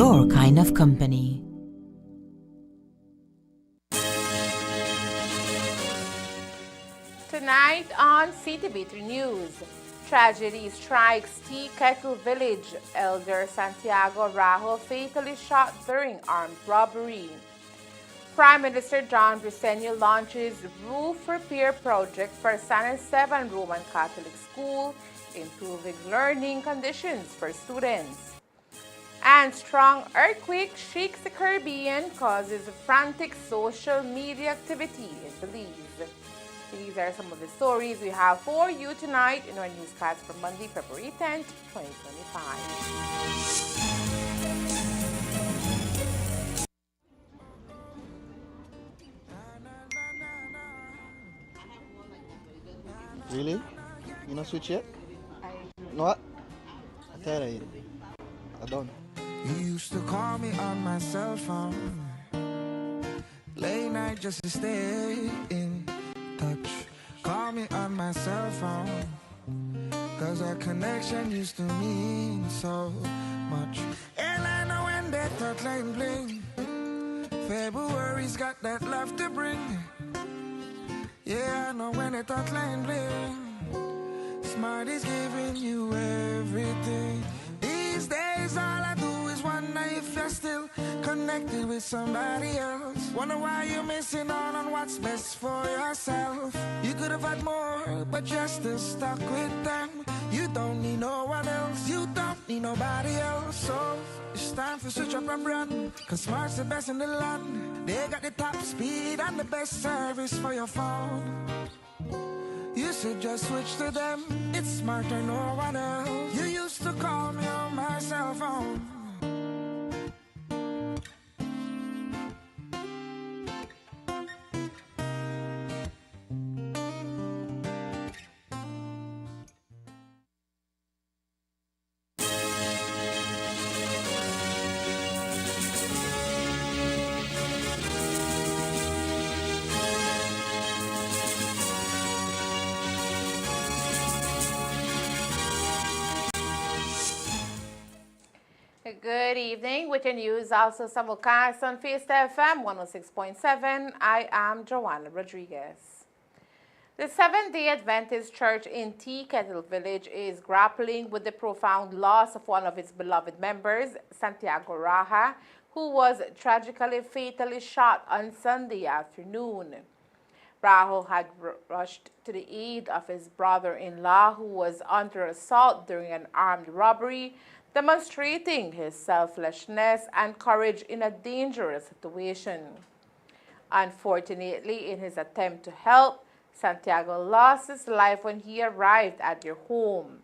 your kind of company. Tonight on Ctv3 News, tragedy strikes Teakettle village. Elder Santiago Rajo fatally shot during armed robbery. Prime Minister John Briceño launches roof repair project for San 7 Roman Catholic School, improving learning conditions for students. And strong earthquake shakes the Caribbean, causes frantic social media activity in Belize. These are some of the stories we have for you tonight in our newscast for Monday, February 10th, 2025. Really? You not switch yet? No what? I tell you. I don't. You used to call me on my cell phone, late night just to stay in touch. Call me on my cell phone, cause our connection used to mean so much. And I know when that thought line bling, February's got that love to bring. Yeah, I know when that thought line bling, Smart is giving you everything. These days all I do is wonder if you're still connected with somebody else. Wonder why you're missing out on what's best for yourself. You could have had more, but you're still stuck with them. You don't need no one else, you don't need nobody else. So it's time to switch up and brand, cause Smart's the best in the land. They got the top speed and the best service for your phone. You should just switch to them, it's smarter, no one else. You used to call me on my cell phone. Good evening. With your news also simulcast on Fiesta FM 106.7. I am Joanna Rodriguez. The Seventh-day Adventist Church in Teakettle Village is grappling with the profound loss of one of its beloved members, Santiago Raja, who was tragically fatally shot on Sunday afternoon. Rajo had rushed to the aid of his brother-in-law, who was under assault during an armed robbery, demonstrating his selflessness and courage in a dangerous situation. Unfortunately, in his attempt to help, Santiago lost his life when he arrived at their home.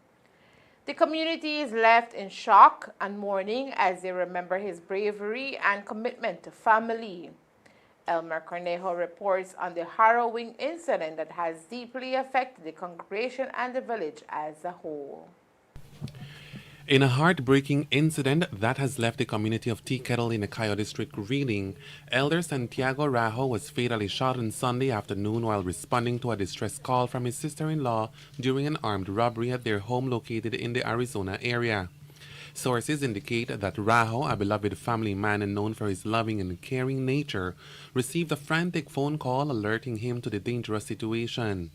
The community is left in shock and mourning as they remember his bravery and commitment to family. Elmer Cornejo reports on the harrowing incident that has deeply affected the congregation and the village as a whole. In a heartbreaking incident that has left the community of Teakettle in the Cayo district reeling, Elder Santiago Rajo was fatally shot on Sunday afternoon while responding to a distress call from his sister-in-law during an armed robbery at their home located in the Arizona area. Sources indicate that Rajo, a beloved family man and known for his loving and caring nature, received a frantic phone call alerting him to the dangerous situation.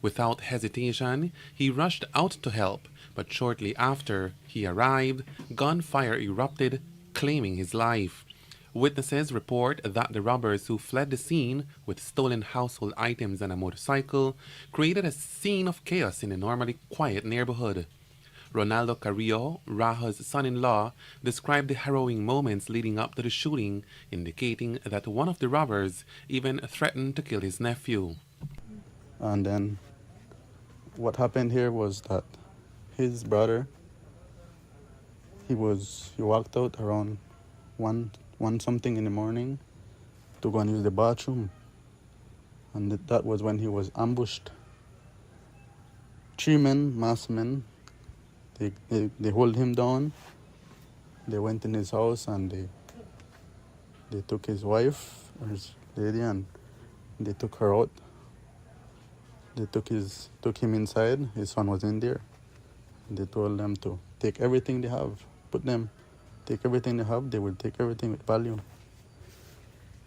Without hesitation, he rushed out to help, but shortly after he arrived, gunfire erupted, claiming his life. Witnesses report that the robbers who fled the scene with stolen household items and a motorcycle created a scene of chaos in a normally quiet neighborhood. Ronaldo Carrillo, Rajo's son-in-law, described the harrowing moments leading up to the shooting, indicating that one of the robbers even threatened to kill his nephew. And then what happened here was that his brother, he walked out around one something in the morning to go and use the bathroom, and that was when he was ambushed. 3 men, masked men, they hold him down. They went in his house and they took his wife, or his lady, and they took her out. They took him inside. His son was in there. They told them to take everything they have, take everything they have. They will take everything with value.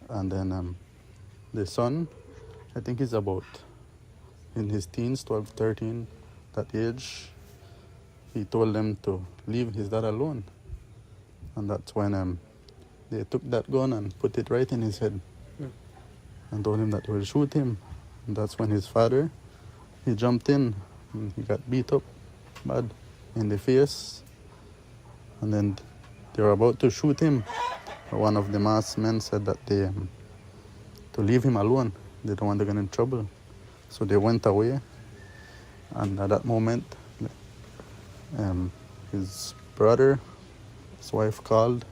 And then the son, I think he's about in his teens, 12, 13, that age. He told them to leave his dad alone. And that's when they took that gun and put it right in his head and told him that they will shoot him. And that's when his father, he jumped in and he got beat up bad in the face. And then they were about to shoot him. One of the masked men said that they to leave him alone. They don't want to get in trouble. So they went away. And at that moment, his brother, his wife called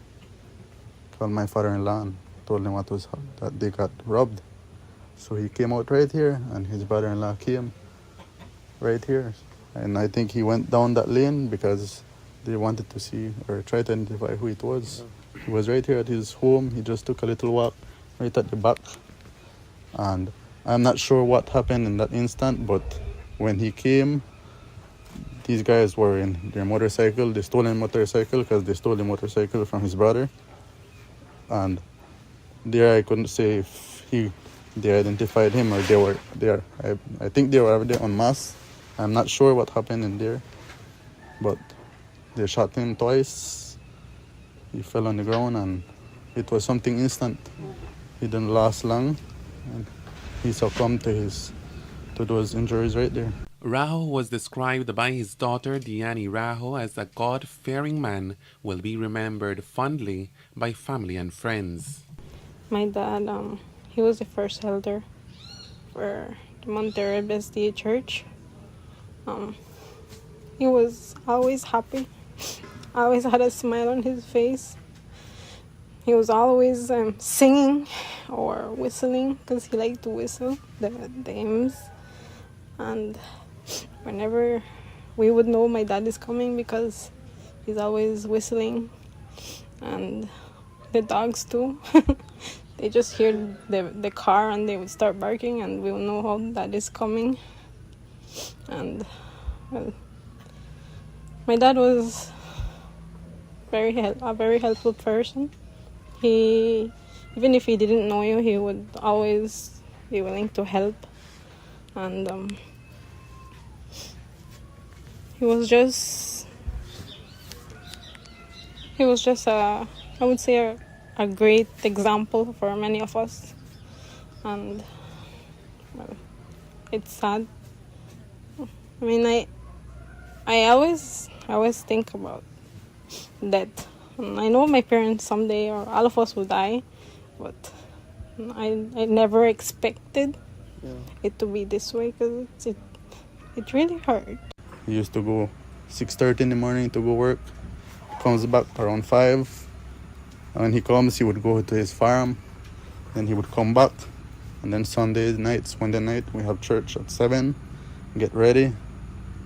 my father-in-law and told him that they got robbed. So he came out right here, and his brother-in-law came right here. And I think he went down that lane because they wanted to see or try to identify who it was. He was right here at his home. He just took a little walk right at the back. And I'm not sure what happened in that instant, but when he came, these guys were in their motorcycle, the stolen motorcycle, because they stole the motorcycle from his brother. And there I couldn't say if they identified him or they were there. I think they were there en masse. I'm not sure what happened in there, but they shot him twice. He fell on the ground and it was something instant. He didn't last long and he succumbed to those injuries right there. Raho was described by his daughter Diani Raho as a God-fearing man, will be remembered fondly by family and friends. My dad, he was the first elder for the Monterrey BSD Church. He was always happy, always had a smile on his face. He was always singing or whistling because he liked to whistle the hymns. And whenever we would know my dad is coming because he's always whistling. And the dogs too. They just hear the car and they would start barking and we will know how dad is coming. And well, my dad was a very helpful person. He, even if he didn't know you, he would always be willing to help. And he was just I would say a great example for many of us. And well, it's sad. I mean, I always think about death. And I know my parents someday or all of us will die, but I never expected it to be this way because it really hurt. He used to go 6:30 in the morning to go work, comes back around 5. And when he comes, he would go to his farm, then he would come back. And then Sunday night, we have church at 7, get ready,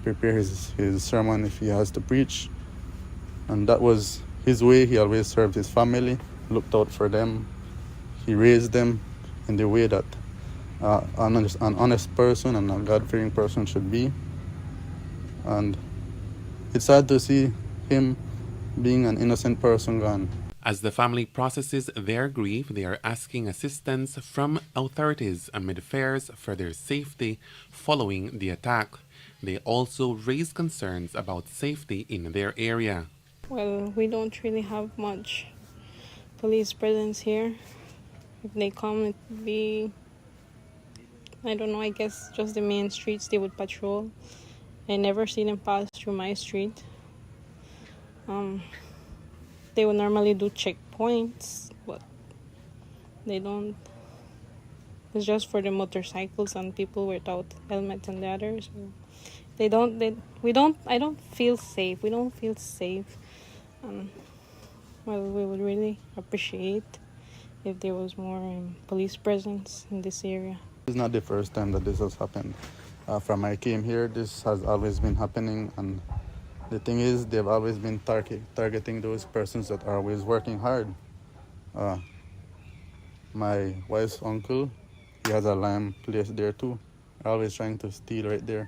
prepare his sermon if he has to preach. And that was his way. He always served his family, looked out for them. He raised them in the way that an honest person and a God-fearing person should be. And it's sad to see him being an innocent person gone. As the family processes their grief, they are asking assistance from authorities amid fears for their safety following the attack. They also raise concerns about safety in their area. Well, we don't really have much police presence here. If they come, it would be, I don't know, I guess just the main streets they would patrol. I never see them pass through my street. They would normally do checkpoints, but they don't. It's just for the motorcycles and people without helmets and the others. I don't feel safe. We don't feel safe. Well, we would really appreciate if there was more police presence in this area. It's not the first time that this has happened. From I came here, this has always been happening, and the thing is, they've always been targeting those persons that are always working hard. My wife's uncle, he has a lamb place there too, always trying to steal right there.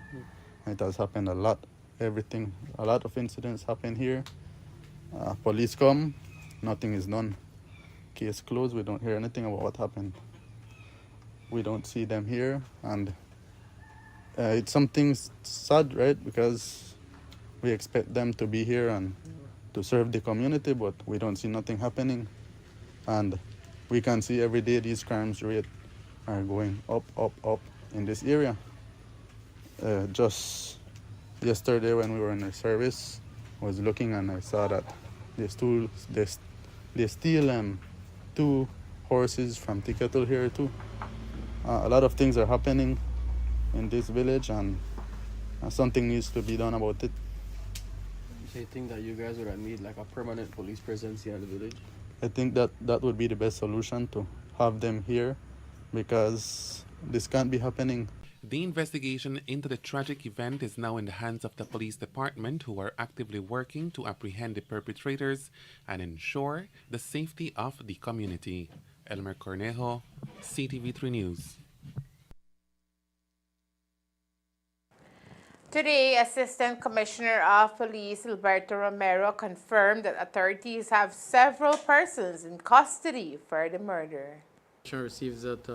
It has happened a lot. A lot of incidents happen here. Police come, nothing is done. Case closed, we don't hear anything about what happened. We don't see them here, and it's something sad, right? Because we expect them to be here and to serve the community, but we don't see nothing happening. And we can see every day these crimes rate are going up, up, up in this area. Just yesterday when we were in the service, I was looking and I saw that they steal 2 horses from Teakettle here too. A lot of things are happening in this village, and something needs to be done about it. So you think that you guys would need like a permanent police presence here in the village? I think that would be the best solution, to have them here, because this can't be happening. The investigation into the tragic event is now in the hands of the police department, who are actively working to apprehend the perpetrators and ensure the safety of the community. Elmer Cornejo, Ctv3 News. Today, Assistant Commissioner of Police Alberto Romero confirmed that authorities have several persons in custody for the murder. Receives that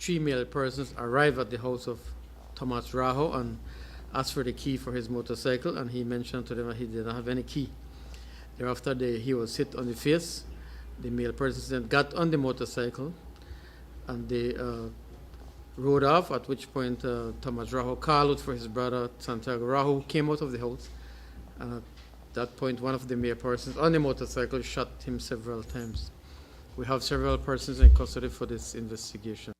3 male persons arrived at the house of Thomas Rajo and asked for the key for his motorcycle, and he mentioned to them that he did not have any key. Thereafter, he was hit on the face. The male persons then got on the motorcycle and they rode off, at which point Thomas Rajo called out for his brother Santiago Rajo, who came out of the house. And at that point, one of the male persons on the motorcycle shot him several times. We have several persons in custody for this investigation.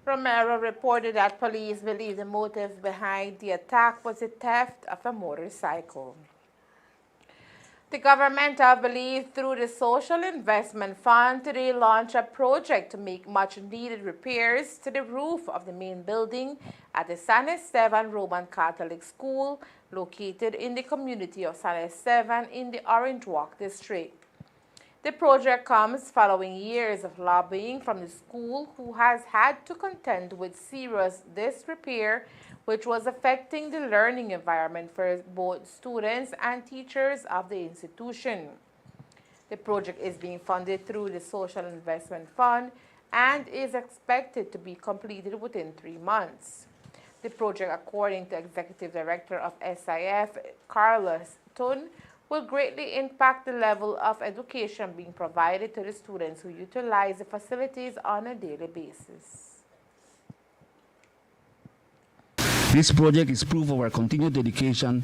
Romero reported that police believe the motive behind the attack was the theft of a motorcycle. The government of Belize, through the Social Investment Fund, today launched a project to make much-needed repairs to the roof of the main building at the San Esteban Roman Catholic School, located in the community of San Esteban in the Orange Walk district. The project comes following years of lobbying from the school, who has had to contend with serious disrepair, which was affecting the learning environment for both students and teachers of the institution. The project is being funded through the Social Investment Fund and is expected to be completed within 3 months. The project, according to Executive Director of SIF, Carlos Tun, will greatly impact the level of education being provided to the students who utilize the facilities on a daily basis. This project is proof of our continued dedication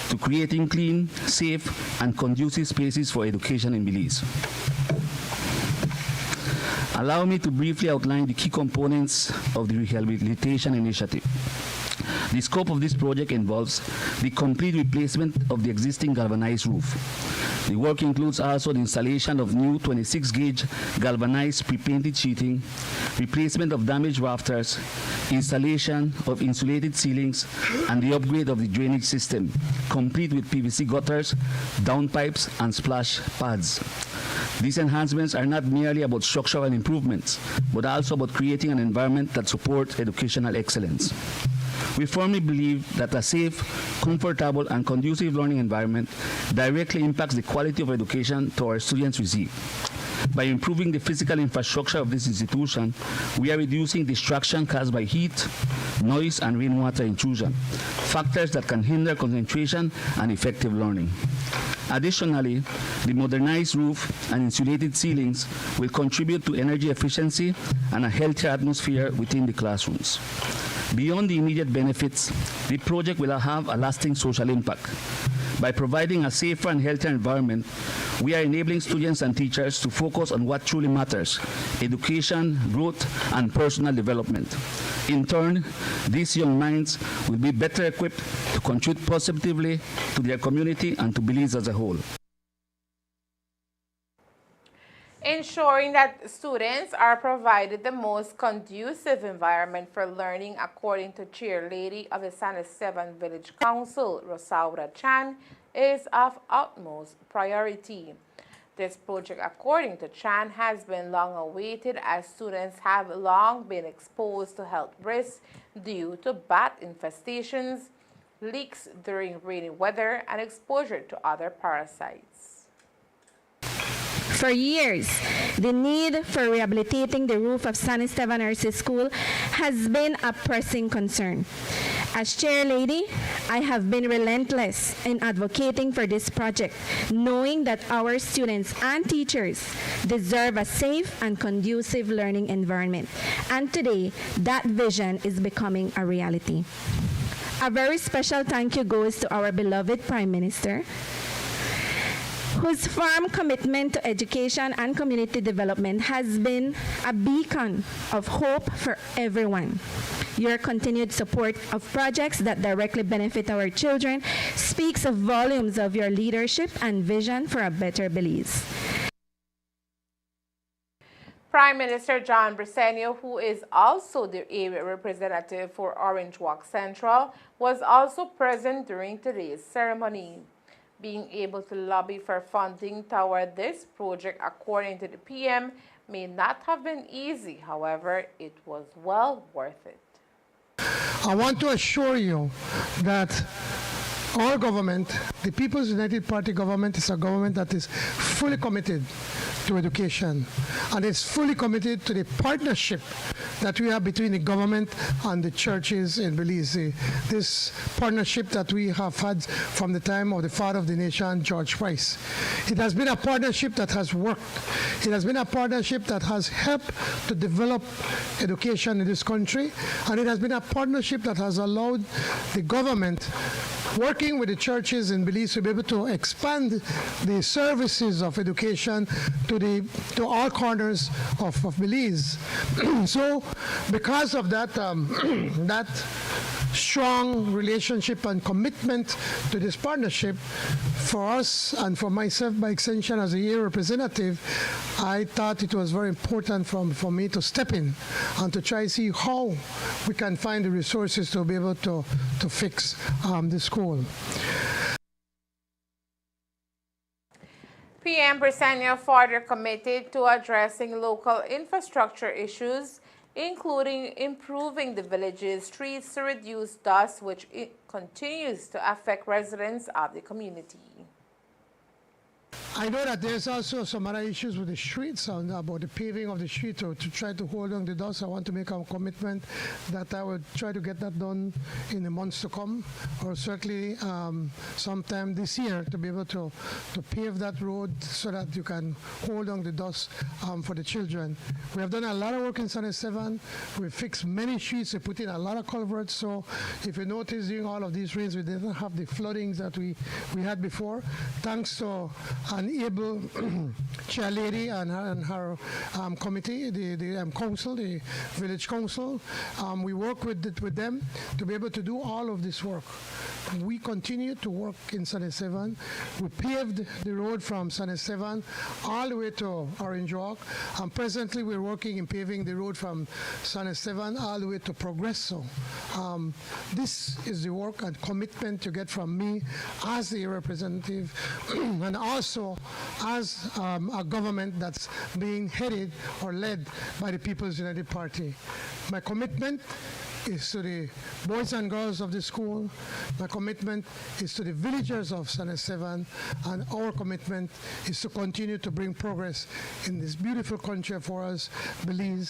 to creating clean, safe, and conducive spaces for education in Belize. Allow me to briefly outline the key components of the rehabilitation initiative. The scope of this project involves the complete replacement of the existing galvanized roof. The work includes also the installation of new 26-gauge galvanized pre-painted sheeting, replacement of damaged rafters, installation of insulated ceilings, and the upgrade of the drainage system, complete with PVC gutters, downpipes, and splash pads. These enhancements are not merely about structural improvements, but also about creating an environment that supports educational excellence. We firmly believe that a safe, comfortable, and conducive learning environment directly impacts the quality of education to our students receive. By improving the physical infrastructure of this institution, we are reducing distraction caused by heat, noise, and rainwater intrusion, factors that can hinder concentration and effective learning. Additionally, the modernized roof and insulated ceilings will contribute to energy efficiency and a healthier atmosphere within the classrooms. Beyond the immediate benefits, the project will have a lasting social impact. By providing a safer and healthier environment, we are enabling students and teachers to focus on what truly matters: education, growth, and personal development. In turn, these young minds will be better equipped to contribute positively to their community and to Belize as a whole. Ensuring that students are provided the most conducive environment for learning, according to Chair Lady of the San Esteban Village Council, Rosaura Chan, is of utmost priority. This project, according to Chan, has been long awaited, as students have long been exposed to health risks due to bat infestations, leaks during rainy weather, and exposure to other parasites. For years, the need for rehabilitating the roof of San Esteban Nursery School has been a pressing concern. As chair lady, I have been relentless in advocating for this project, knowing that our students and teachers deserve a safe and conducive learning environment. And today, that vision is becoming a reality. A very special thank you goes to our beloved Prime Minister, whose firm commitment to education and community development has been a beacon of hope for everyone. Your continued support of projects that directly benefit our children speaks of volumes of your leadership and vision for a better Belize. Prime Minister John Briceño, who is also the area representative for Orange Walk Central, was also present during today's ceremony. Being able to lobby for funding toward this project, according to the PM, may not have been easy. However, it was well worth it. I want to assure you that our government, the People's United Party government, is a government that is fully committed to education and is fully committed to the partnership that we have between the government and the churches in Belize. This partnership that we have had from the time of the father of the nation, George Price. It has been a partnership that has worked. It has been a partnership that has helped to develop education in this country, and it has been a partnership that has allowed the government, working with the churches in Belize, to be able to expand the services of education to all corners of Belize. So because of that, that strong relationship and commitment to this partnership, for us and for myself by extension as a year representative, I thought it was very important for me to step in and to try to see how we can find the resources to be able to fix the school. PM Briceño further committed to addressing local infrastructure issues, including improving the village's streets to reduce dust, which continues to affect residents of the community. I know that there's also some other issues with the streets and about the paving of the street to try to hold on the dust. I want to make a commitment that I will try to get that done in the months to come, or certainly sometime this year, to be able to pave that road so that you can hold on the dust for the children. We have done a lot of work in San Esteban. We've fixed many streets. We put in a lot of culverts. So if you notice, during all of these rains, we didn't have the floodings that we had before, thanks to an able chair lady and her committee, the council, the village council. We work with them to be able to do all of this work. We continue to work in San Esteban. We paved the road from San Esteban all the way to Orange Walk, and presently we're working in paving the road from San Esteban all the way to Progreso. This is the work and commitment you get from me as the representative and also as a government that's being headed or led by the People's United Party. My commitment is to the boys and girls of the school. My commitment is to the villagers of San Esteban, and our commitment is to continue to bring progress in this beautiful country for us, Belize.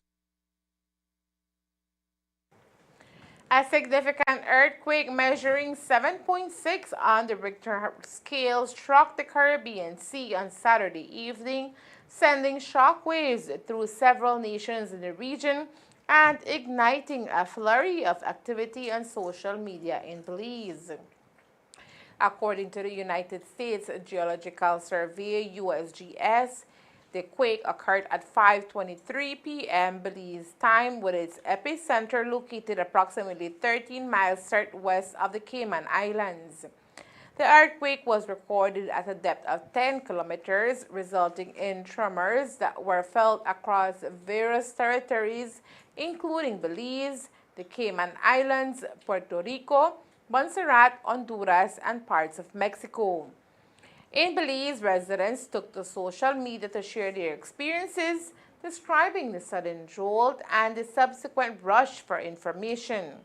A significant earthquake measuring 7.6 on the Richter scale struck the Caribbean Sea on Saturday evening, sending shockwaves through several nations in the region and igniting a flurry of activity on social media in Belize. According to the United States Geological Survey, USGS, the quake occurred at 5:23 p.m. Belize time, with its epicenter located approximately 13 miles southwest of the Cayman Islands. The earthquake was recorded at a depth of 10 kilometers, resulting in tremors that were felt across various territories, including Belize, the Cayman Islands, Puerto Rico, Montserrat, Honduras, and parts of Mexico. In Belize, residents took to social media to share their experiences, describing the sudden jolt and the subsequent rush for information.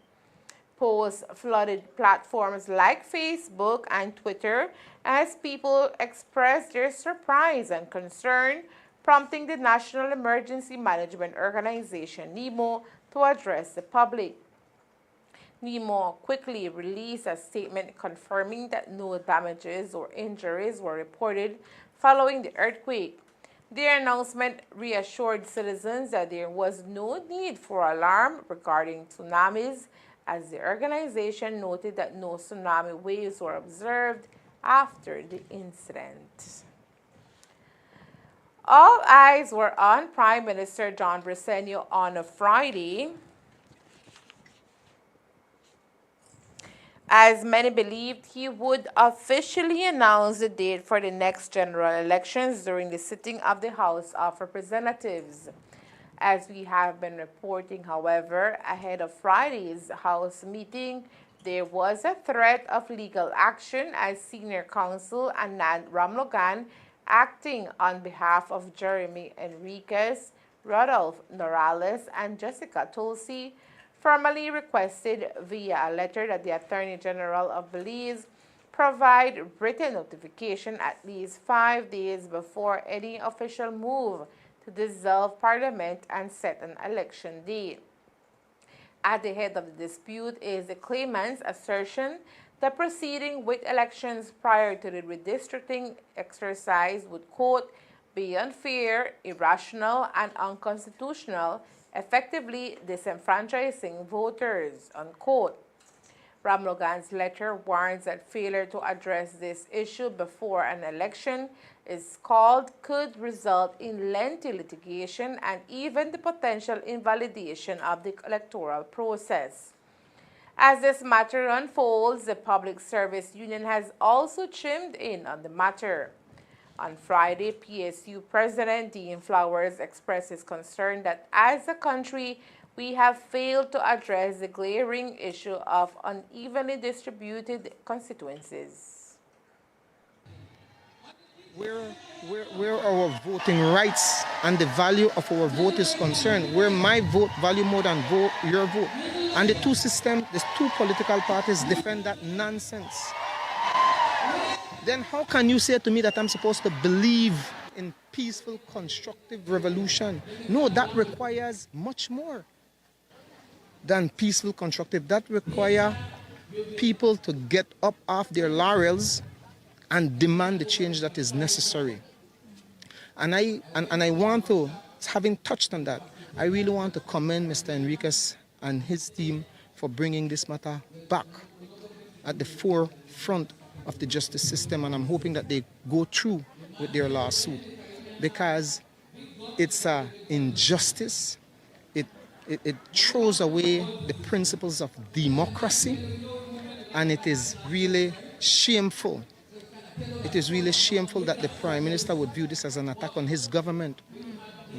Posts flooded platforms like Facebook and Twitter as people expressed their surprise and concern, prompting the National Emergency Management Organization, NEMO, to address the public. NEMO quickly released a statement confirming that no damages or injuries were reported following the earthquake. Their announcement reassured citizens that there was no need for alarm regarding tsunamis, as the organization noted that no tsunami waves were observed after the incident. All eyes were on Prime Minister John Briceño on a Friday, as many believed he would officially announce the date for the next general elections during the sitting of the House of Representatives. As we have been reporting, however, ahead of Friday's House meeting, there was a threat of legal action as senior counsel Anand Ramlogan, acting on behalf of Jeremy Enriquez, Rodolphe Norales, and Jessica Tulsi, formally requested via a letter that the Attorney General of Belize provide written notification at least 5 days before any official move to dissolve Parliament and set an election date. At the head of the dispute is the claimant's assertion that proceeding with elections prior to the redistricting exercise would, quote, be unfair, irrational, and unconstitutional, effectively disenfranchising voters, unquote. Ramlogan's letter warns that failure to address this issue before an election is called could result in lengthy litigation and even the potential invalidation of the electoral process. As this matter unfolds, the Public Service Union has also chimed in on the matter. On Friday, PSU President Dean Flowers expressed his concern that as a country, we have failed to address the glaring issue of unevenly distributed constituencies. Where our voting rights and the value of our vote is concerned, where my vote value more than your vote. And the two political parties defend that nonsense. Then how can you say to me that I'm supposed to believe in peaceful, constructive revolution? No, that requires much more than peaceful, constructive. That requires people to get up off their laurels and demand the change that is necessary. And I want to, having touched on that, I really want to commend Mr. Enriquez and his team for bringing this matter back at the forefront of the justice system, and I'm hoping that they go through with their lawsuit, because it's an injustice. It throws away the principles of democracy, and it is really shameful. It is really shameful that the Prime Minister would view this as an attack on his government,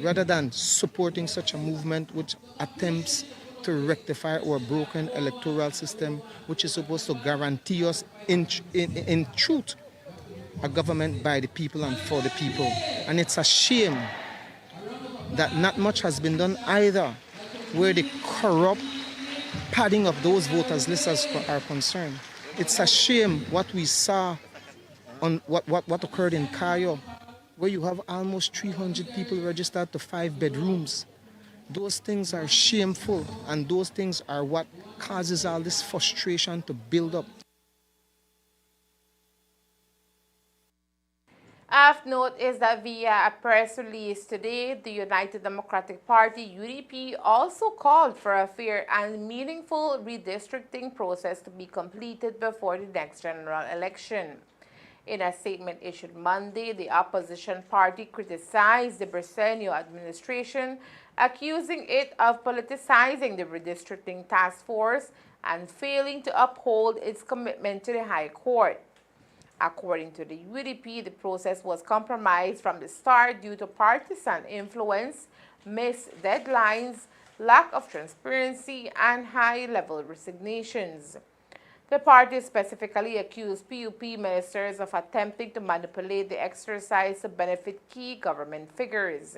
rather than supporting such a movement which attempts to rectify our broken electoral system, which is supposed to guarantee us in truth a government by the people and for the people. And it's a shame that not much has been done either where the corrupt padding of those voters lists are concerned. It's a shame what we saw on what occurred in Cayo, where you have almost 300 people registered to 5 bedrooms. Those things are shameful, and those things are what causes all this frustration to build up. Of note is that via a press release today, the United Democratic Party, UDP, also called for a fair and meaningful redistricting process to be completed before the next general election. In a statement issued Monday, the opposition party criticized the Briceño administration, accusing it of politicizing the redistricting task force and failing to uphold its commitment to the High Court. According to the UDP, the process was compromised from the start due to partisan influence, missed deadlines, lack of transparency, and high-level resignations. The party specifically accused PUP ministers of attempting to manipulate the exercise to benefit key government figures.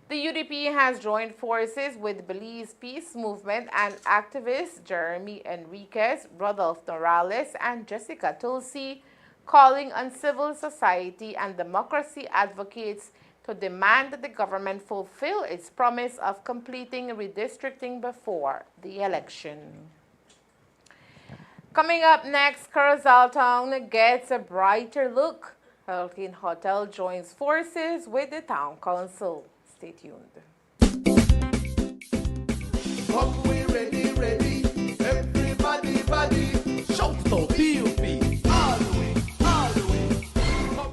The UDP has joined forces with Belize Peace Movement and activists Jeremy Enriquez, Rodolfo Morales, and Jessica Tulsi, calling on civil society and democracy advocates to demand that the government fulfill its promise of completing redistricting before the election. Coming up next, Corozal Town gets a brighter look. Hurricane Hotel joins forces with the town council. Stay tuned. Come we ready, ready. Everybody, body. Shout to PUP. All the way, all the way.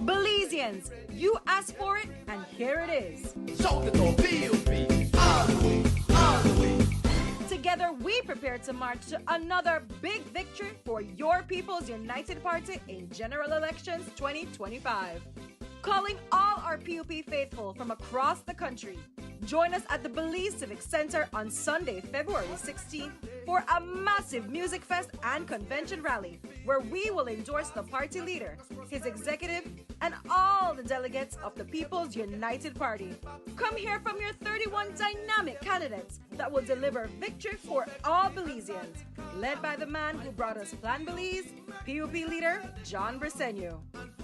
Belizeans, you asked for it, and here it is. Shout it to PUP. All the way, all the way. Together, we prepare to march to another big victory for your People's United Party in General Elections 2025. Calling all our PUP faithful from across the country. Join us at the Belize Civic Center on Sunday, February 16th for a massive music fest and convention rally where we will endorse the party leader, his executive, and all the delegates of the People's United Party. Come hear from your 31 dynamic candidates that will deliver victory for all Belizeans, led by the man who brought us Plan Belize, PUP leader John Briceño.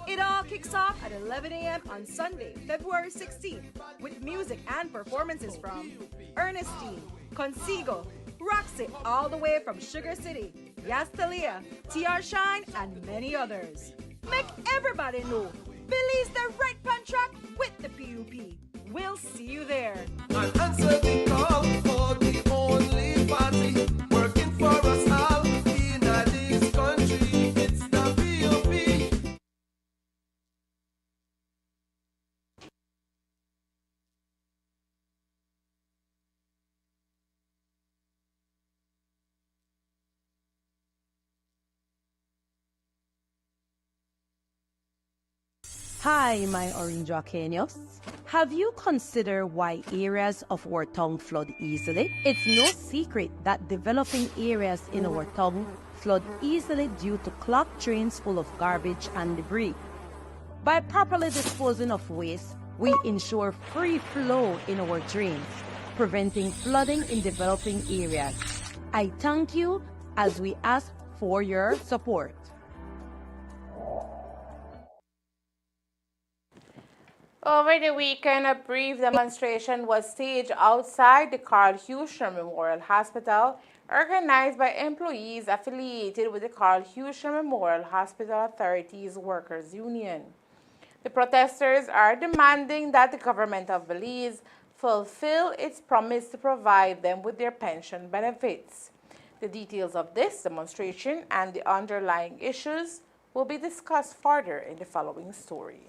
It all kicks off at 11 a.m. on Sunday, February 16th, with music and performances from Ernestine, Consigo, Roxy, all the way from Sugar City, Yastalia, TR Shine, and many others. Make everybody know, Belize the right pan track with the PUP. We'll see you there. And answer the call for the only party working for us all in this country. It's the PUP. Hi, my Orange Arcanios. Have you considered why areas of our town flood easily? It's no secret that developing areas in our town flood easily due to clogged drains full of garbage and debris. By properly disposing of waste, we ensure free flow in our drains, preventing flooding in developing areas. I thank you as we ask for your support. Over the weekend, a brief demonstration was staged outside the Carl Huesher Memorial Hospital, organized by employees affiliated with the Carl Huesher Memorial Hospital Authorities Workers Union. The protesters are demanding that the government of Belize fulfill its promise to provide them with their pension benefits. The details of this demonstration and the underlying issues will be discussed further in the following story.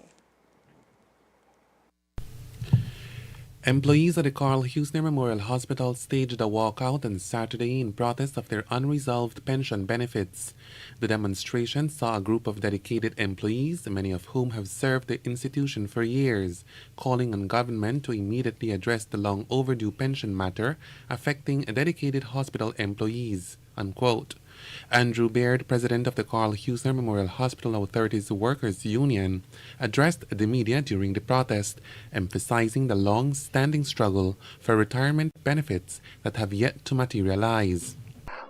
Employees at the Carl Huesher Memorial Hospital staged a walkout on Saturday in protest of their unresolved pension benefits. The demonstration saw a group of dedicated employees, many of whom have served the institution for years, calling on government to immediately address the long overdue pension matter affecting dedicated hospital employees. Unquote. Andrew Baird, president of the Carl Huesher Memorial Hospital Authorities Workers Union, addressed the media during the protest, emphasizing the long-standing struggle for retirement benefits that have yet to materialize.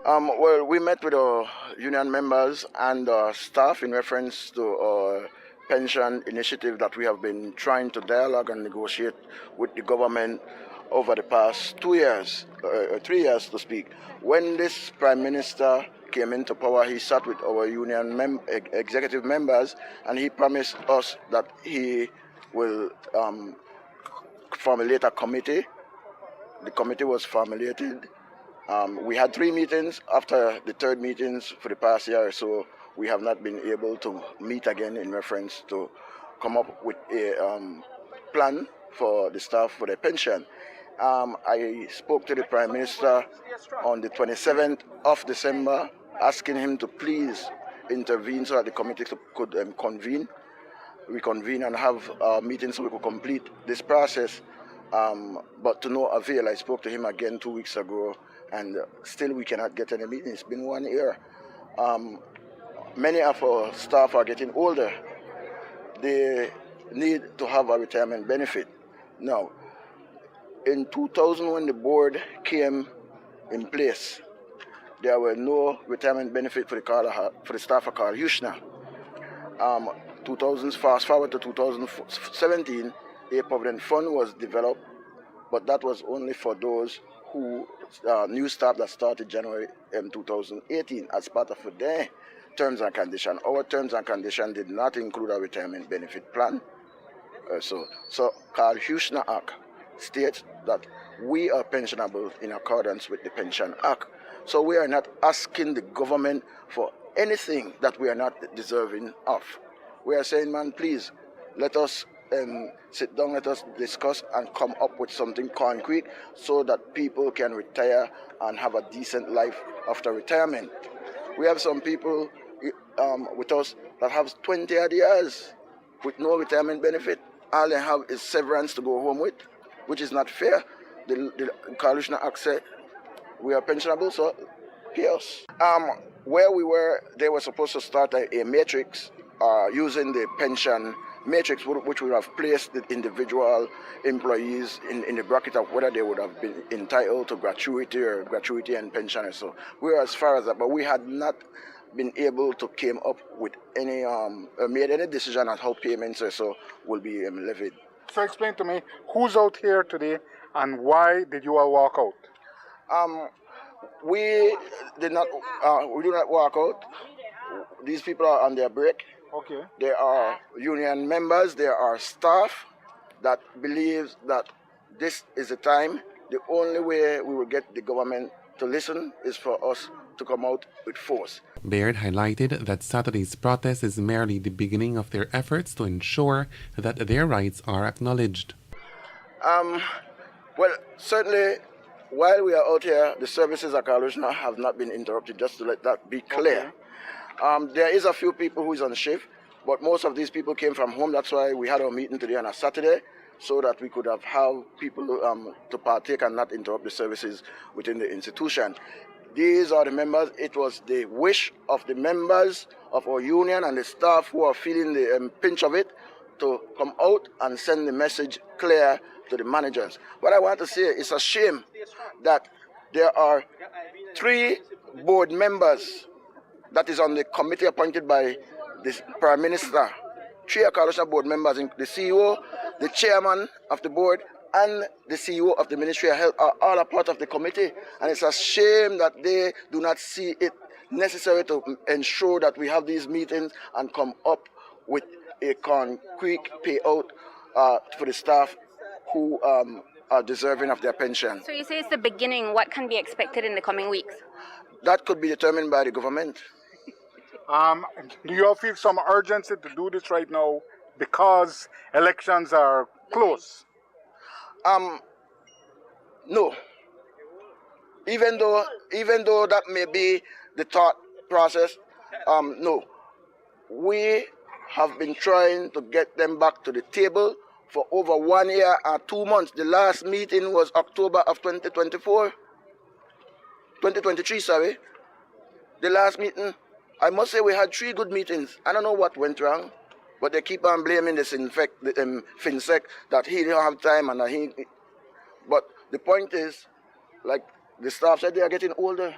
Well, we met with our union members and staff in reference to our pension initiative that we have been trying to dialogue and negotiate with the government over the past 2 years, 3 years to speak. When this Prime Minister came into power, he sat with our union executive members and he promised us that he will formulate a committee. The committee was formulated. We had 3 meetings. After the 3rd meetings for the past year or so, we have not been able to meet again in reference to come up with a plan for the staff for their pension. I spoke to the Prime Minister on the 27th of December, asking him to please intervene so that the committee could reconvene and have a meeting so we could complete this process. But to no avail. I spoke to him again 2 weeks ago, and still we cannot get any meeting. It's been 1 year. Many of our staff are getting older. They need to have a retirement benefit. Now, In 2000, when the board came in place, there were no retirement benefit for the staff of Carl Hushner. 2000, fast forward to 2017, a provident fund was developed, but that was only for those who new staff that started January 2018 as part of their terms and conditions. Our terms and conditions did not include a retirement benefit plan. So Carl Hushner Act states that we are pensionable in accordance with the Pension Act. So we are not asking the government for anything that we are not deserving of. We are saying, man, please, let us sit down, let us discuss and come up with something concrete so that people can retire and have a decent life after retirement. We have some people with us that have 20 odd years with no retirement benefit. All they have is severance to go home with, which is not fair. The Coalition Act said we are pensionable, so pay us. Where we were, they were supposed to start a matrix using the pension matrix, which would have placed the individual employees in the bracket of whether they would have been entitled to gratuity and pension. And so we were as far as that, but we had not been able to come up with any made any decision on how payments or so will be levied. So explain to me, who's out here today and why did you all walk out? We did not. We do not walk out. These people are on their break. Okay. There are union members. There are staff that believes that this is the time. The only way we will get the government to listen is for us to come out with force. Baird highlighted that Saturday's protest is merely the beginning of their efforts to ensure that their rights are acknowledged. Well, certainly, while we are out here, the services at Carlushna have not been interrupted, just to let that be clear. Okay. There is a few people who is on shift, but most of these people came from home. That's why we had our meeting today on a Saturday, so that we could have people to partake and not interrupt the services within the institution. These are the members. It was the wish of the members of our union and the staff who are feeling the pinch of it to come out and send the message clear to the managers. What I want to say, it's a shame that there are 3 board members that is on the committee appointed by the Prime Minister. 3 coalition board members, the CEO, the chairman of the board, and the CEO of the Ministry of Health are all a part of the committee. And it's a shame that they do not see it necessary to ensure that we have these meetings and come up with a concrete payout for the staff who are deserving of their pension. So you say it's the beginning. What can be expected in the coming weeks? That could be determined by the government. Do you all feel some urgency to do this right now because elections are close? No. Even though that may be the thought process, no. We have been trying to get them back to the table for over 1 year and 2 months. The last meeting was October of 2023, sorry. The last meeting, I must say we had 3 good meetings. I don't know what went wrong, but they keep on blaming the FinSec that he didn't have time and that he. But the point is, like the staff said, they are getting older.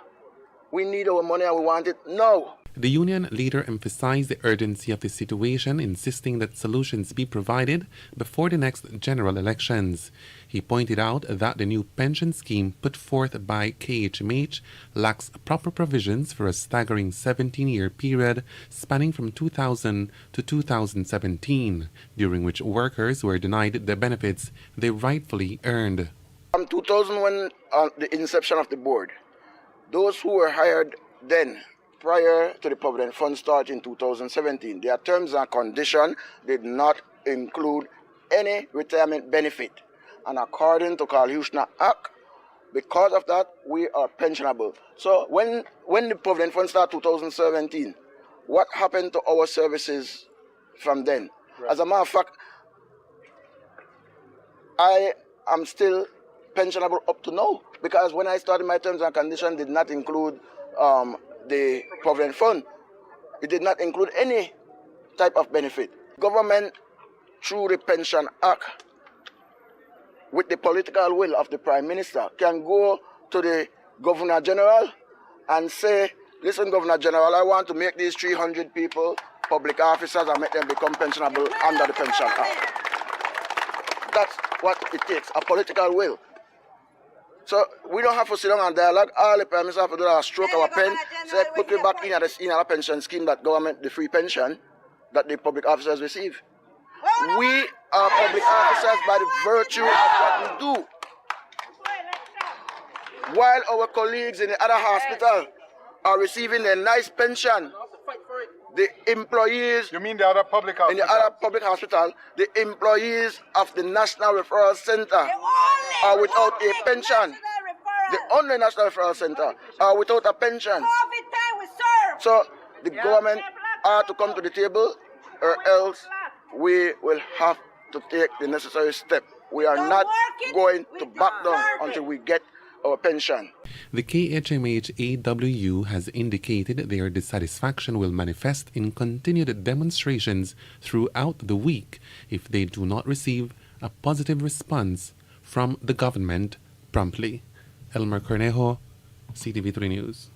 We need our money and we want it now. The union leader emphasized the urgency of the situation, insisting that solutions be provided before the next general elections. He pointed out that the new pension scheme put forth by KHMH lacks proper provisions for a staggering 17-year period spanning from 2000 to 2017, during which workers were denied the benefits they rightfully earned. From 2000, when the inception of the board, those who were hired then, prior to the Provident Fund start in 2017, their terms and conditions did not include any retirement benefit. And according to Carl Hushner Act, because of that, we are pensionable. So when the Provident Fund started 2017, what happened to our services from then? Right. As a matter of fact, I am still pensionable up to now, because when I started, my terms and conditions did not include the Provident Fund. It did not include any type of benefit. Government, through the Pension Act, with the political will of the Prime Minister, can go to the Governor General and say, listen, Governor General, I want to make these 300 people public officers and make them become pensionable under the Pension Act. That's what it takes, a political will. So we don't have to sit down and dialogue. All the Prime Minister have to do is stroke our pen, say, put me back in a pension scheme that government, the free pension that the public officers receive. We are public officers by the virtue of what we do. While our colleagues in the other hospital are receiving a nice pension, the employees... You mean the other public hospital? In the other public hospital, the employees of the National Referral Center are without a pension. The only National Referral Center are without a pension. So the government are to come to the table, or else we will have to take the necessary step. We are not going to back down until we get our pension. The KHMH AWU has indicated their dissatisfaction will manifest in continued demonstrations throughout the week if they do not receive a positive response from the government promptly. Elmer Cornejo, Ctv3 News.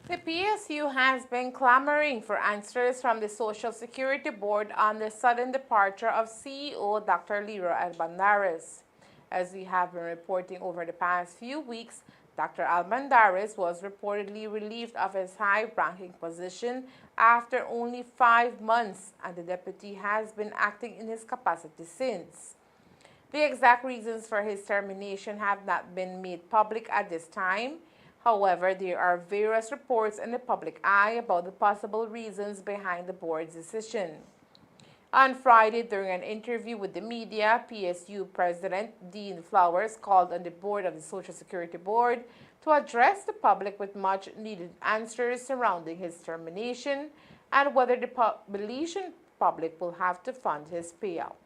The PSU has been clamoring for answers from the Social Security Board on the sudden departure of CEO Dr. Leroy Albandares. As we have been reporting over the past few weeks, Dr. Albandares was reportedly relieved of his high-ranking position after only 5 months, and the deputy has been acting in his capacity since. The exact reasons for his termination have not been made public at this time. However, there are various reports in the public eye about the possible reasons behind the board's decision. On Friday, during an interview with the media, PSU President Dean Flowers called on the board of the Social Security Board to address the public with much-needed answers surrounding his termination and whether the Belizean public will have to fund his payout.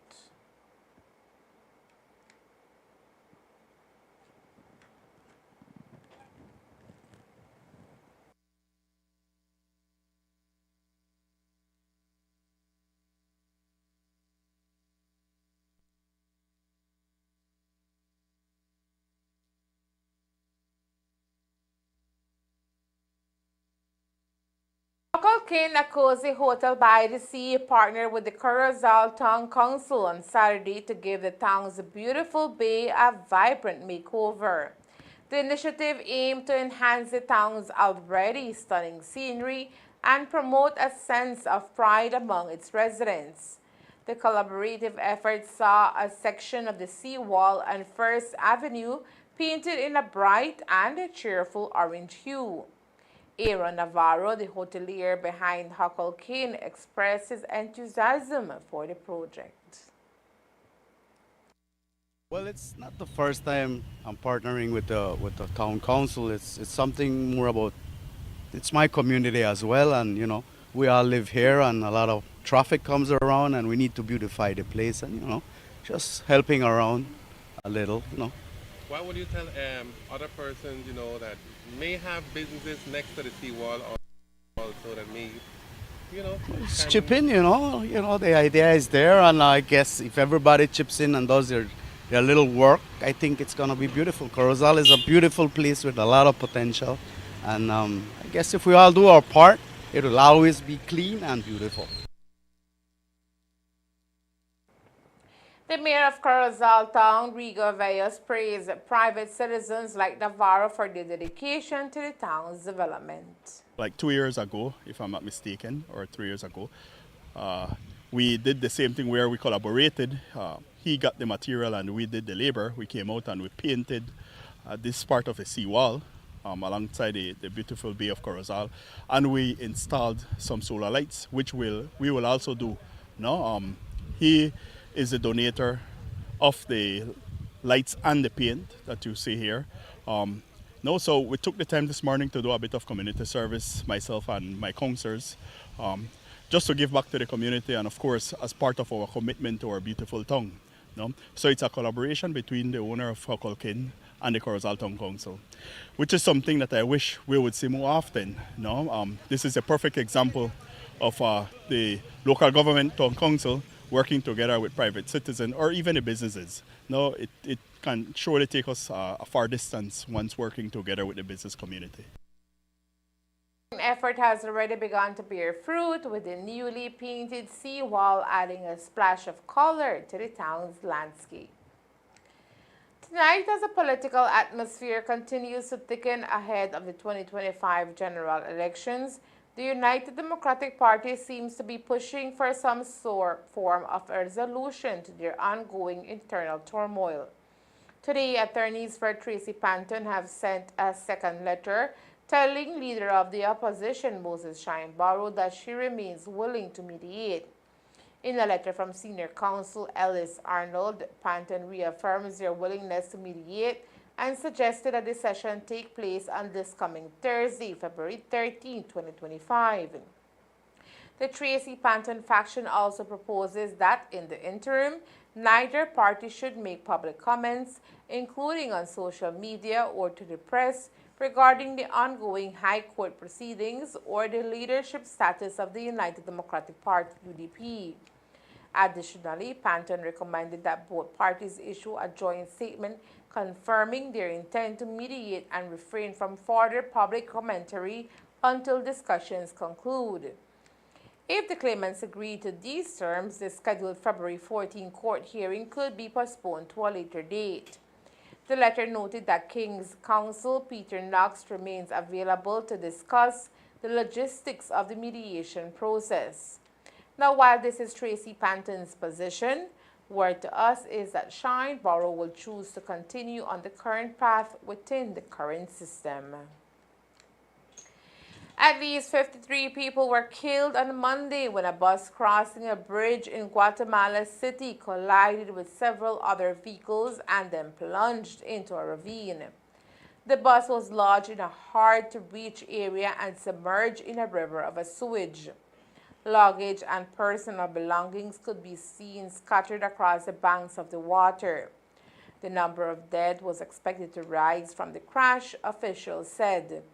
A cozy hotel by the sea partnered with the Corozal Town Council on Saturday to give the town's beautiful bay a vibrant makeover. The initiative aimed to enhance the town's already stunning scenery and promote a sense of pride among its residents. The collaborative effort saw a section of the seawall and First Avenue painted in a bright and cheerful orange hue. Aaron Navarro, the hotelier behind Huckle Kane, expressed his enthusiasm for the project. Well, it's not the first time I'm partnering with the town council. It's something more about, it's my community as well, and you know, we all live here and a lot of traffic comes around and we need to beautify the place, and you know, just helping around a little, you know. What would you tell other persons, you know, that may have businesses next to the seawall or also that may, you know, just chip in, you know, the idea is there, and I guess if everybody chips in and does their little work, I think it's going to be beautiful. Corozal is a beautiful place with a lot of potential, and I guess if we all do our part, it will always be clean and beautiful. The mayor of Corozal Town, Rigo Valles, praised private citizens like Navarro for their dedication to the town's development. Like 2 years ago, if I'm not mistaken, or 3 years ago, we did the same thing where we collaborated. He got the material and we did the labor. We came out and we painted this part of the seawall alongside the beautiful Bay of Corozal, and we installed some solar lights, which we will also do. No, he is the donator of the lights and the paint that you see here. So we took the time this morning to do a bit of community service, myself and my councillors, just to give back to the community, and of course as part of our commitment to our beautiful town. No? So it's a collaboration between the owner of Hucklekin and the Corozal Town Council, which is something that I wish we would see more often. No? This is a perfect example of the local government town council working together with private citizens or even the businesses. No, it can surely take us a far distance once working together with the business community. Effort has already begun to bear fruit, with the newly painted seawall adding a splash of color to the town's landscape. Tonight, as the political atmosphere continues to thicken ahead of the 2025 general elections, the United Democratic Party seems to be pushing for some form of a resolution to their ongoing internal turmoil. Today, attorneys for Tracy Panton have sent a second letter telling leader of the opposition, Moses Shine-Barrow, that she remains willing to mediate. In a letter from senior counsel Ellis Arnold, Panton reaffirms their willingness to mediate and suggested that the session take place on this coming Thursday, February 13, 2025. The Tracy Panton faction also proposes that in the interim, neither party should make public comments, including on social media or to the press, regarding the ongoing High Court proceedings or the leadership status of the United Democratic Party, UDP. Additionally, Panton recommended that both parties issue a joint statement confirming their intent to mediate and refrain from further public commentary until discussions conclude. If the claimants agree to these terms, the scheduled February 14 court hearing could be postponed to a later date. The letter noted that King's counsel Peter Knox remains available to discuss the logistics of the mediation process. Now, while this is Tracy Panton's position, word to us is that Shine-Barrow will choose to continue on the current path within the current system. At least 53 people were killed on Monday when a bus crossing a bridge in Guatemala City collided with several other vehicles and then plunged into a ravine. The bus was lodged in a hard-to-reach area and submerged in a river of sewage. Luggage and personal belongings could be seen scattered across the banks of the water. The number of dead was expected to rise from the crash, officials said.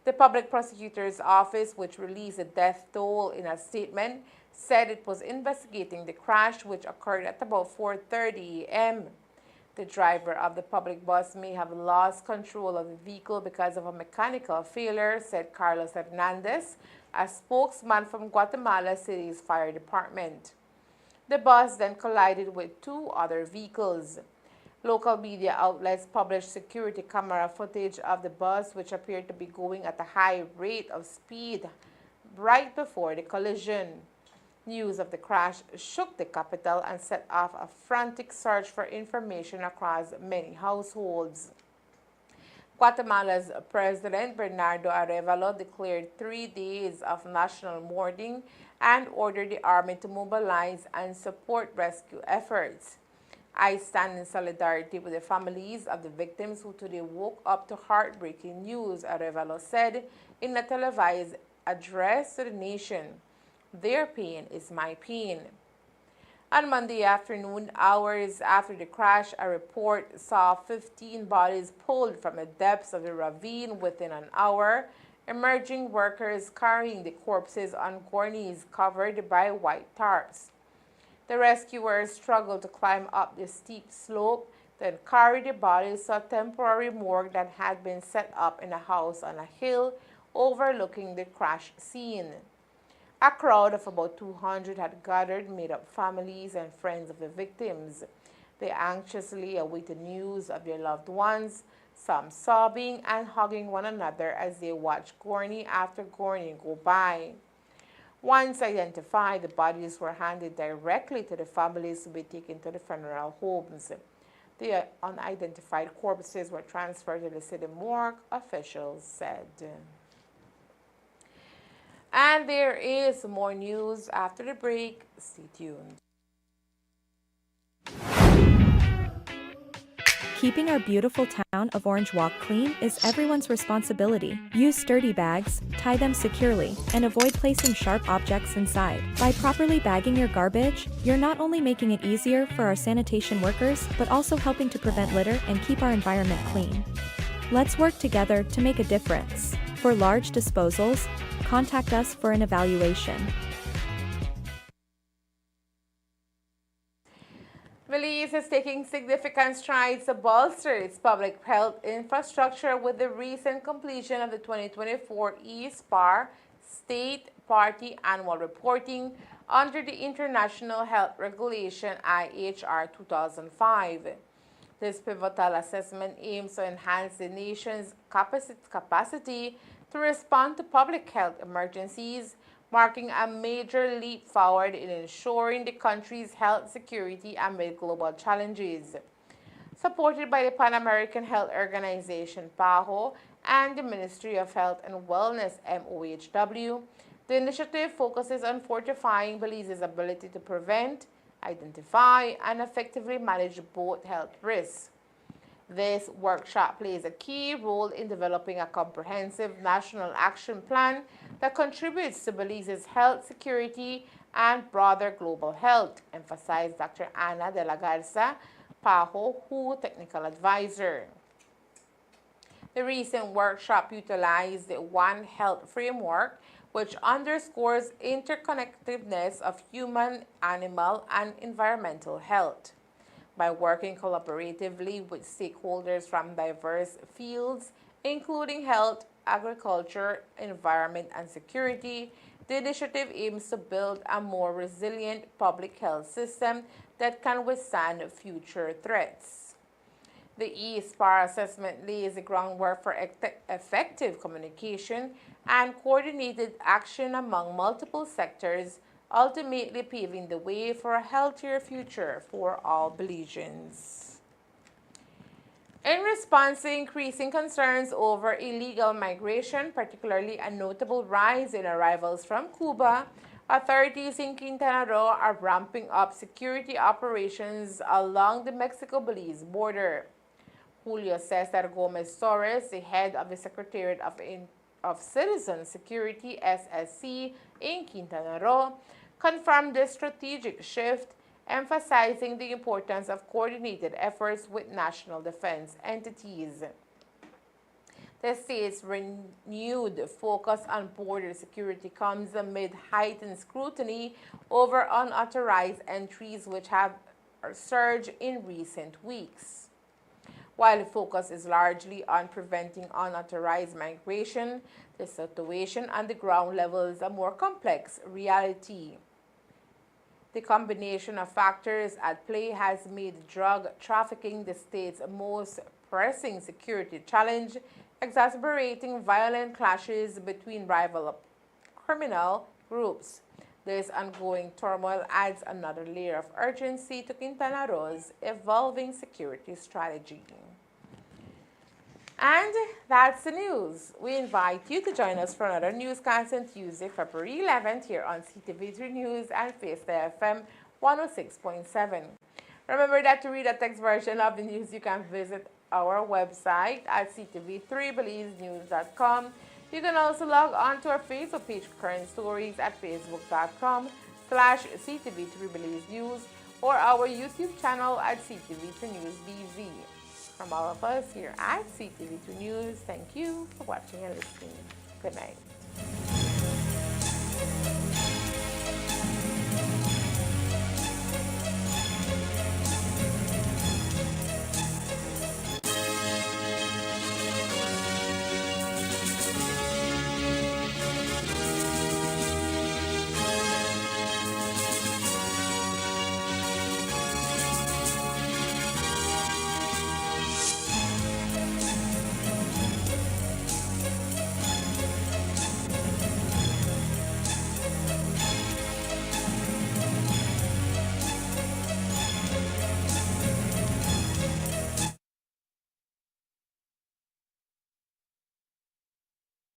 The public prosecutor's office, which released the death toll in a statement, said it was investigating the crash, which occurred at about 4:30 a.m. The driver of the public bus may have lost control of the vehicle because of a mechanical failure, said Carlos Hernandez, a spokesman from Guatemala City's fire department. The bus then collided with two other vehicles. Local media outlets published security camera footage of the bus, which appeared to be going at a high rate of speed right before the collision. News of the crash shook the capital and set off a frantic search for information across many households. Guatemala's President Bernardo Arevalo declared 3 days of national mourning and ordered the army to mobilize and support rescue efforts. I stand in solidarity with the families of the victims who today woke up to heartbreaking news, Arevalo said in a televised address to the nation. Their pain is my pain. On Monday afternoon, hours after the crash, a report saw 15 bodies pulled from the depths of the ravine within an hour, emerging workers carrying the corpses on gurneys covered by white tarps. The rescuers struggled to climb up the steep slope, then carried the bodies to a temporary morgue that had been set up in a house on a hill overlooking the crash scene. A crowd of about 200 had gathered, made up families and friends of the victims. They anxiously awaited news of their loved ones, some sobbing and hugging one another as they watched gurney after gurney go by. Once identified, the bodies were handed directly to the families to be taken to the funeral homes. The unidentified corpses were transferred to the city morgue, officials said. And there is more news after the break. Stay tuned. Keeping our beautiful town of Orange Walk clean is everyone's responsibility. Use sturdy bags, tie them securely, and avoid placing sharp objects inside. By properly bagging your garbage, you're not only making it easier for our sanitation workers, but also helping to prevent litter and keep our environment clean. Let's work together to make a difference. For large disposals, contact us for an evaluation. Belize is taking significant strides to bolster its public health infrastructure with the recent completion of the 2024 ESPAR State Party Annual Reporting under the International Health Regulation IHR 2005. This pivotal assessment aims to enhance the nation's capacity to respond to public health emergencies, marking a major leap forward in ensuring the country's health security amid global challenges. Supported by the Pan American Health Organization (PAHO) and the Ministry of Health and Wellness (MOHW), the initiative focuses on fortifying Belize's ability to prevent, identify, and effectively manage both health risks. This workshop plays a key role in developing a comprehensive national action plan that contributes to Belize's health security and broader global health, emphasized Dr. Ana de la Garza, PAHO WHO Technical Advisor. The recent workshop utilized the One Health framework, which underscores interconnectedness of human, animal, and environmental health. By working collaboratively with stakeholders from diverse fields, including health, agriculture, environment, and security, the initiative aims to build a more resilient public health system that can withstand future threats. The ESPAR assessment lays the groundwork for effective communication and coordinated action among multiple sectors, ultimately paving the way for a healthier future for all Belizeans. In response to increasing concerns over illegal migration, particularly a notable rise in arrivals from Cuba, authorities in Quintana Roo are ramping up security operations along the Mexico-Belize border. Julio Cesar Gomez Torres, the head of the Secretariat of Citizen Security, SSC, in Quintana Roo, confirmed this strategic shift, emphasizing the importance of coordinated efforts with national defense entities. The state's renewed focus on border security comes amid heightened scrutiny over unauthorized entries, which have surged in recent weeks. While the focus is largely on preventing unauthorized migration, the situation on the ground level is a more complex reality. The combination of factors at play has made drug trafficking the state's most pressing security challenge, exacerbating violent clashes between rival criminal groups. This ongoing turmoil adds another layer of urgency to Quintana Roo's evolving security strategy. And that's the news. We invite you to join us for another newscast on Tuesday, February 11th here on Ctv3 News and Faceday FM 106.7. Remember that to read a text version of the news, you can visit our website at ctv3belizenews.com. You can also log on to our Facebook page for current stories at facebook.com/ctv3belizenews or our YouTube channel at Ctv3 News BZ. From all of us here at Ctv3 News, thank you for watching and listening. Good night.